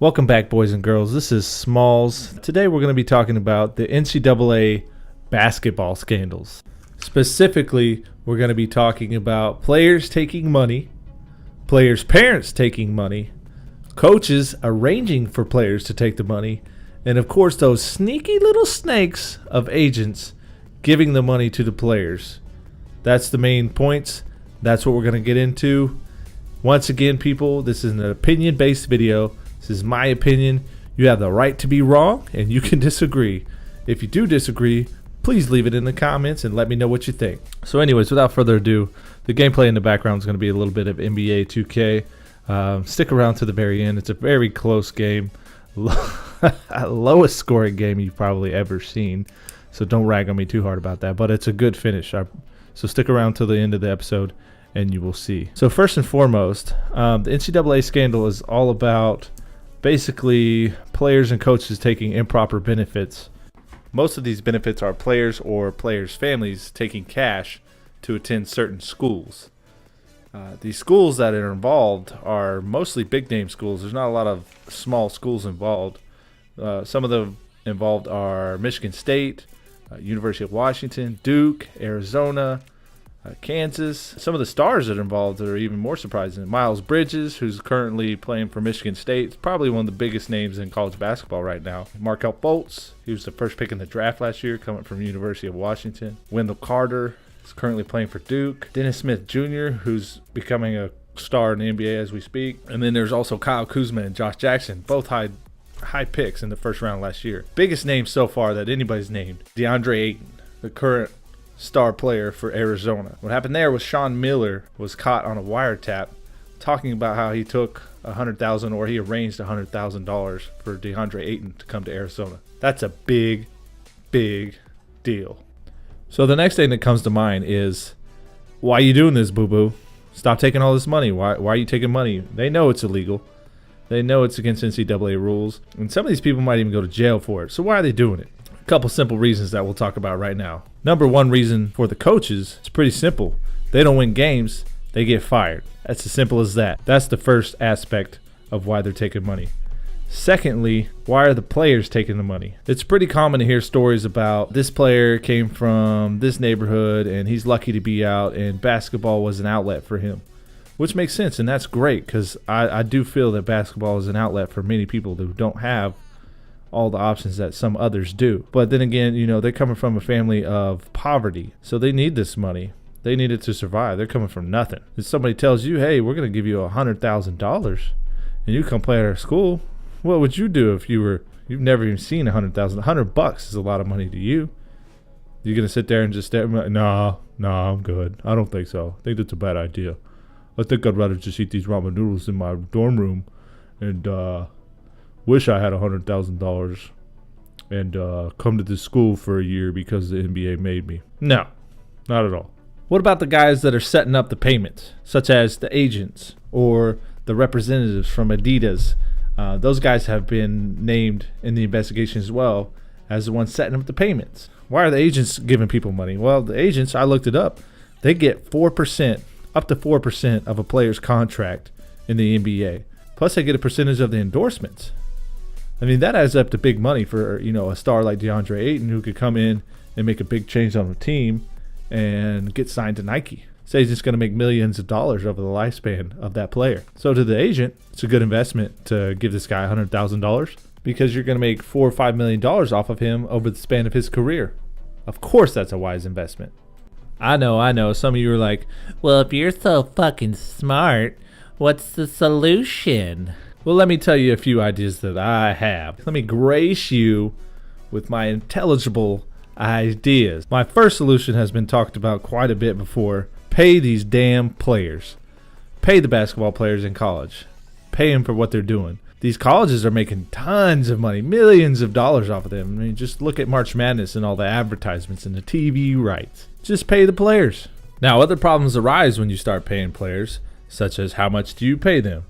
Welcome back, boys and girls. This is Smalls. Today we're going to be talking about the NCAA basketball scandals. Specifically, we're going to be talking about players taking money, players' parents taking money, coaches arranging for players to take the money, and of course those sneaky little snakes of agents giving the money to the players. That's the main points. That's what we're going to get into. Once again, people, this is an opinion-based video. This is my opinion. You have the right to be wrong, and you can disagree. If you do disagree, please leave it in the comments and let me know what you think. So anyways, without further ado, the gameplay in the background is going to be a little bit of NBA 2K. Stick around to the very end. It's a very close game. Lowest scoring game you've probably ever seen. So don't rag on me too hard about that. But it's a good finish. So stick around till the end of the episode and you will see. So first and foremost, the NCAA scandal is all about basically players and coaches taking improper benefits. Most of these benefits are players or players' families taking cash to attend certain schools. These schools that are involved are mostly big-name schools. There's not a lot of small schools involved. Some of them involved are Michigan State, University of Washington, Duke, Arizona, Kansas. Some of the stars that are involved are even more surprising. Miles Bridges, who's currently playing for Michigan State, probably one of the biggest names in college basketball right now. Markelle Fultz, he was the first pick in the draft last year, coming from University of Washington. Wendell Carter is currently playing for Duke. Dennis Smith Jr., who's becoming a star in the NBA as we speak. And then there's also Kyle Kuzma and Josh Jackson, both high picks in the first round last year. Biggest name so far that anybody's named, DeAndre Ayton, the current star player for Arizona. What happened there was Sean Miller was caught on a wiretap talking about how he took $100,000 or he arranged $100,000 for DeAndre Ayton to come to Arizona. That's a big deal. So the next thing that comes to mind is, why are you doing this, boo-boo? Stop taking all this money. Why are you taking money? They know it's illegal. They know it's against NCAA rules. And some of these people might even go to jail for it. So why are they doing it? A couple simple reasons that we'll talk about right now. Number one reason for the coaches, it's pretty simple. They don't win games, they get fired. That's as simple as that. That's the first aspect of why they're taking money. Secondly, why are the players taking the money? It's pretty common to hear stories about this player came from this neighborhood and he's lucky to be out and basketball was an outlet for him. Which makes sense, and that's great because I do feel that basketball is an outlet for many people who don't have all the options that some others do. But then again, they're coming from a family of poverty, so they need this money. They need it to survive. They're coming from nothing. If somebody tells you, hey, we're going to give you $100,000 and you come play at our school, what would you do if you've never even seen $100,000? $100 is a lot of money to you. You're going to sit there and just stare? No, I'm good. I don't think so. I think that's a bad idea. I think I'd rather just eat these ramen noodles in my dorm room and wish I had $100,000 and come to this school for a year because the NBA made me. No, not at all. What about the guys that are setting up the payments, such as the agents or the representatives from Adidas? Those guys have been named in the investigation as well as the ones setting up the payments. Why are the agents giving people money? Well, the agents, I looked it up, they get 4%, up to 4% of a player's contract in the NBA. Plus, they get a percentage of the endorsements. I mean, that adds up to big money for, a star like DeAndre Ayton who could come in and make a big change on the team and get signed to Nike. Say he's just going to make millions of dollars over the lifespan of that player. So to the agent, it's a good investment to give this guy $100,000 because you're going to make $4 or $5 million off of him over the span of his career. Of course, that's a wise investment. I know. Some of you are like, well, if you're so fucking smart, what's the solution? Well, let me tell you a few ideas that I have. Let me grace you with my intelligible ideas. My first solution has been talked about quite a bit before. Pay these damn players. Pay the basketball players in college. Pay them for what they're doing. These colleges are making tons of money, millions of dollars off of them. I mean, just look at March Madness and all the advertisements and the TV rights. Just pay the players. Now, other problems arise when you start paying players, such as how much do you pay them?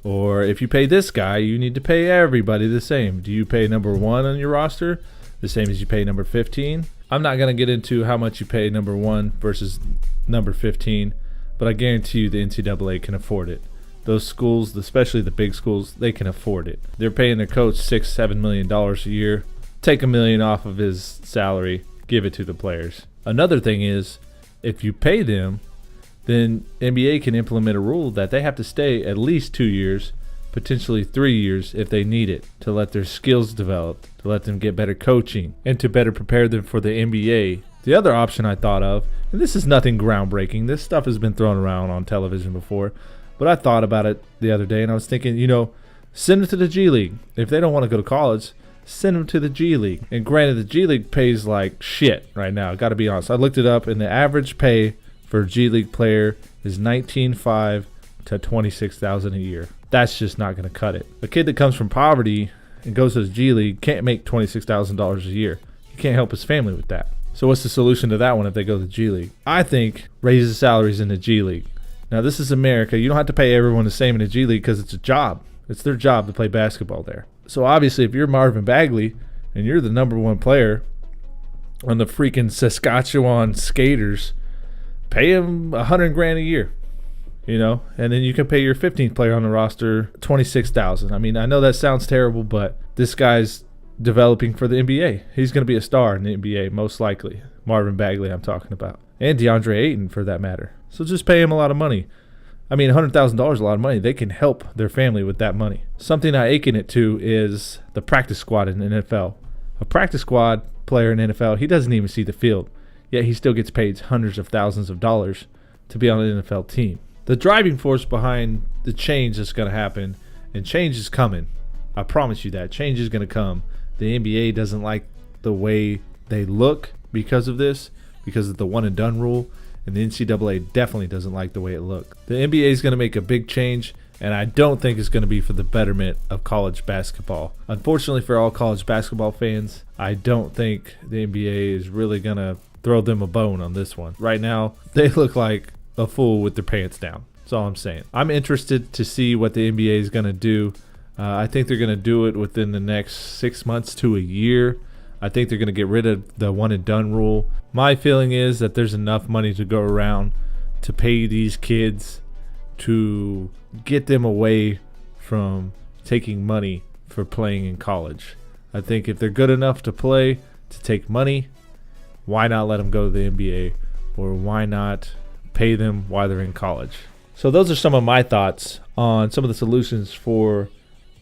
Or if you pay this guy, you need to pay everybody the same. Do you pay number 1 on your roster the same as you pay number 15? I'm not going to get into how much you pay number 1 versus number 15, but I guarantee you the NCAA can afford it. those schools, especially the big schools, they can afford it. They're paying their coach $6-7 million a year. Take $1 million off of his salary, give it to the players. Another thing is, if you pay them, then NBA can implement a rule that they have to stay at least 2 years, potentially 3 years if they need it, to let their skills develop, to let them get better coaching, and to better prepare them for the NBA. The other option I thought of, and this is nothing groundbreaking, this stuff has been thrown around on television before, but I thought about it the other day and I was thinking, send them to the G League. If they don't want to go to college, send them to the G League. And granted, the G League pays like shit right now. Got to be honest. I looked it up, and the average pay for a G League player is $19,500 to $26,000 a year. That's just not going to cut it. A kid that comes from poverty and goes to the G League can't make $26,000 a year. He can't help his family with that. So what's the solution to that one if they go to the G League? I think raise the salaries in the G League. Now, this is America. You don't have to pay everyone the same in the G League because it's a job. It's their job to play basketball there. So obviously, if you're Marvin Bagley and you're the #1 player on the freaking Saskatchewan Skaters, pay him $100,000 a year, and then you can pay your 15th player on the roster $26,000. I mean, I know that sounds terrible, but this guy's developing for the NBA. He's going to be a star in the NBA, most likely. Marvin Bagley, I'm talking about, and DeAndre Ayton for that matter. So just pay him a lot of money. I mean, $100,000 is a lot of money. They can help their family with that money. Something I akin it to is the practice squad in the NFL. A practice squad player in the NFL, he doesn't even see the field, yet he still gets paid hundreds of thousands of dollars to be on an NFL team. The driving force behind the change that's going to happen, and change is coming. I promise you that. Change is going to come. The NBA doesn't like the way they look because of this, because of the one-and-done rule. And the NCAA definitely doesn't like the way it looks. The NBA is going to make a big change, and I don't think it's going to be for the betterment of college basketball. Unfortunately for all college basketball fans, I don't think the NBA is really going to throw them a bone on this one. Right now, they look like a fool with their pants down. That's all I'm saying. I'm interested to see what the NBA is going to do. I think they're going to do it within the next 6 months to a year. I think they're going to get rid of the one-and-done rule. My feeling is that there's enough money to go around to pay these kids to get them away from taking money for playing in college. I think if they're good enough to play, to take money, why not let them go to the NBA? Or why not pay them while they're in college? So those are some of my thoughts on some of the solutions for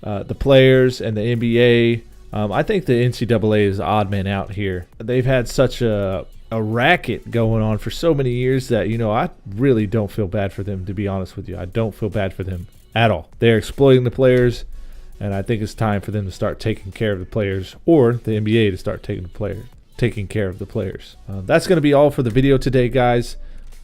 the players and the NBA. I think the NCAA is the odd man out here. They've had such a racket going on for so many years that, I really don't feel bad for them, to be honest with you. I don't feel bad for them at all. They're exploiting the players, and I think it's time for them to start taking care of the players, or the NBA to start taking care of the players. That's going to be all for the video today, guys.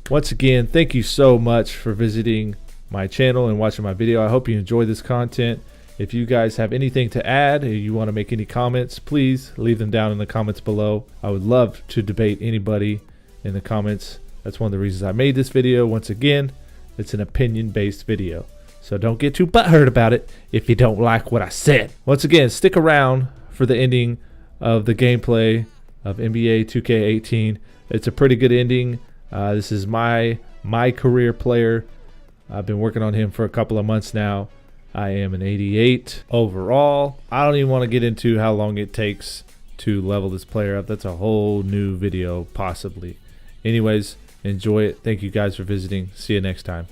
Once again, thank you so much for visiting my channel and watching my video. I hope you enjoy this content. If you guys have anything to add or you want to make any comments, please leave them down in the comments below. I would love to debate anybody in the comments. That's one of the reasons I made this video. Once again, it's an opinion-based video. So don't get too butthurt about it if you don't like what I said. Once again, stick around for the ending of the gameplay of NBA 2K18. It's a pretty good ending. This is my career player. I've been working on him for a couple of months now. I am an 88 overall. I don't even want to get into how long it takes to level this player up. That's a whole new video, possibly. Anyways, enjoy it. Thank you guys for visiting. See you next time.